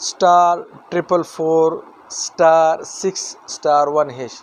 *444*6*1#۔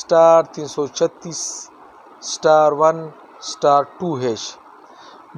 *336*1*2#۔